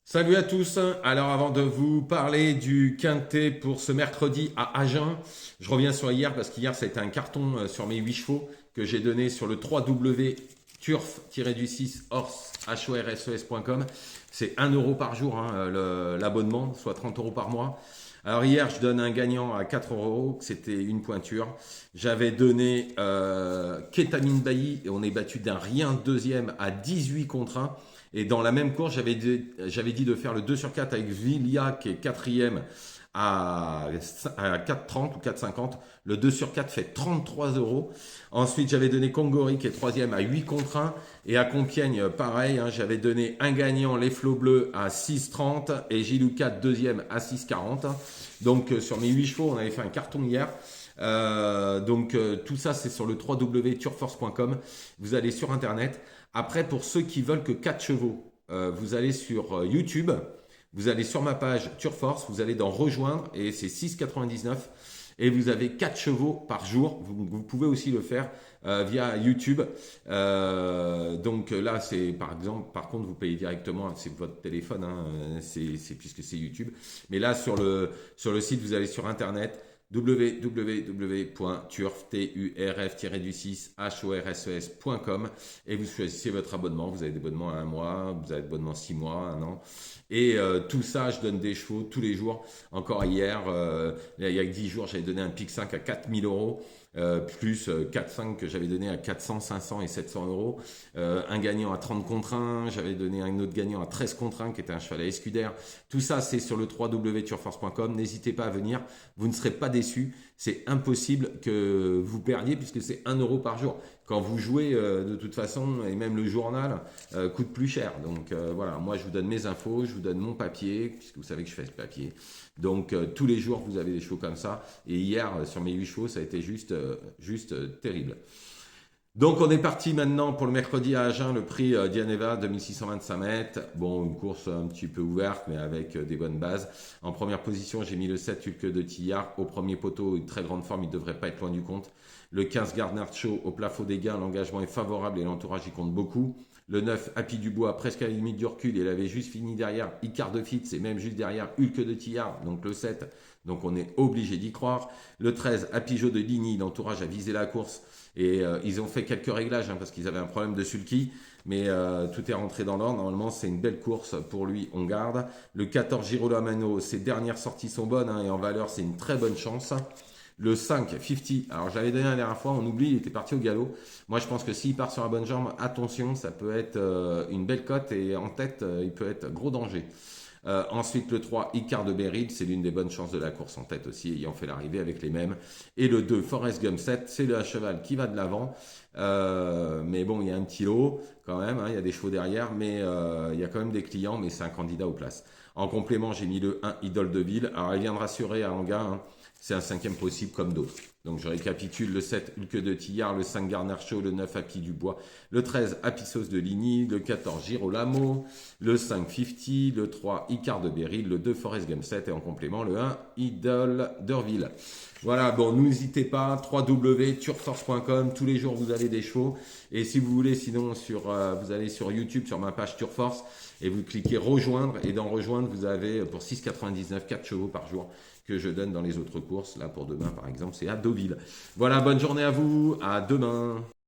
Salut à tous. Alors avant de vous parler du quintet pour ce mercredi à Agen, je reviens sur hier parce qu'hier ça a été un carton sur mes 8 chevaux que j'ai donné sur le 3W turf-du-6 horse horses.com. C'est 1 € par jour hein, l'abonnement, soit 30 € par mois. Alors hier je donne un gagnant à 4 €, c'était une pointure. J'avais donné Ketamine Bailly et on est battu d'un rien deuxième à 18 contre 1. Et dans la même course, j'avais dit de faire le 2 sur 4 avec Vilia, qui est quatrième à 4,30 ou 4,50. Le 2 sur 4 fait 33 €. Ensuite, j'avais donné Kongori, qui est troisième à 8 contre 1. Et à Compiègne, pareil, hein, j'avais donné un gagnant, les Flots Bleus, à 6,30 et Gilouka, deuxième à 6,40. Donc, sur mes 8 chevaux, on avait fait un carton hier. Tout ça, c'est sur le www.turforce.com. Vous allez sur Internet. Après, pour ceux qui veulent que 4 chevaux, vous allez sur YouTube, vous allez sur ma page Turforce, vous allez dans Rejoindre et c'est 6,99 et vous avez 4 chevaux par jour. Vous pouvez aussi le faire via YouTube. Donc là, c'est par exemple, par contre, vous payez directement, c'est votre téléphone, hein, puisque c'est YouTube. Mais là, sur le site, vous allez sur Internet www.turf-du-6horses.com et vous choisissez votre abonnement. Vous avez des abonnements à 1 mois, vous avez des abonnements 6 mois, 1 an. Et tout ça, je donne des chevaux tous les jours. Encore hier, il y a 10 jours, j'avais donné un pic 5 à 4 000 €. Plus 4-5 que j'avais donné à 400, 500 et 700 €. Un gagnant à 30 contre 1, j'avais donné un autre gagnant à 13 contre 1 qui était un cheval à Escuder. Tout ça, c'est sur le www.turforce.com. N'hésitez pas à venir, vous ne serez pas déçus. C'est impossible que vous perdiez puisque c'est 1 € par jour. Quand vous jouez, de toute façon, et même le journal coûte plus cher. Donc voilà, moi je vous donne mes infos, je vous donne mon papier, puisque vous savez que je fais ce papier. Donc tous les jours, vous avez des chevaux comme ça. Et hier, sur mes 8 chevaux, ça a été juste terrible. Donc on est parti maintenant pour le mercredi à Agen, le prix Dianeva, 2625 mètres. Bon, une course un petit peu ouverte, mais avec des bonnes bases. En première position, j'ai mis le 7 Hulk de Tillard. Au premier poteau, une très grande forme, il ne devrait pas être loin du compte. Le 15 Gardner Show, au plafond des gains, l'engagement est favorable et l'entourage y compte beaucoup. Le 9 Happy Dubois, presque à la limite du recul, il avait juste fini derrière Icar de Fitz et même juste derrière Hulk de Tillard, donc le 7. Donc on est obligé d'y croire. Le 13 Happy Joe de Ligny, l'entourage a visé la course. Et ils ont fait quelques réglages hein, parce qu'ils avaient un problème de sulky. Mais tout est rentré dans l'ordre. Normalement, c'est une belle course pour lui. On garde. Le 14 Girolamo, ses dernières sorties sont bonnes hein, et en valeur, c'est une très bonne chance. Le 5, 50. Alors, j'avais donné la dernière fois, on oublie, il était parti au galop. Moi, je pense que s'il part sur la bonne jambe, attention, ça peut être une belle cote et en tête, il peut être gros danger. Ensuite, le 3, Icar de Beryl, c'est l'une des bonnes chances de la course en tête aussi, ayant fait l'arrivée avec les mêmes. Et le 2, Forest Gump 7, c'est le cheval qui va de l'avant. Mais bon, il y a un petit lot quand même, hein, il y a des chevaux derrière, mais il y a quand même des clients, mais c'est un candidat aux places. En complément, j'ai mis le 1, Idole de Ville. Alors, elle vient de rassurer à Anga, hein, c'est un cinquième possible comme d'autres. Donc je récapitule le 7 Hulk de Tillard, le 5 Garner Show, le 9 Happy Dubois, le 13 Apissos de Ligny, le 14 Girolamo, le 5 50, le 3 Icar de Beryl, le 2 Forest Gump 7 et en complément le 1 Idole d'Orville. Voilà, bon, n'hésitez pas, www.turforce.com, tous les jours vous avez des chevaux. Et si vous voulez, sinon, vous allez sur YouTube, sur ma page Turforce, et vous cliquez rejoindre. Et dans rejoindre, vous avez pour 6,99 4 chevaux par jour que je donne dans les autres courses. Là, pour demain, par exemple, c'est à Deauville. Voilà, bonne journée à vous, à demain.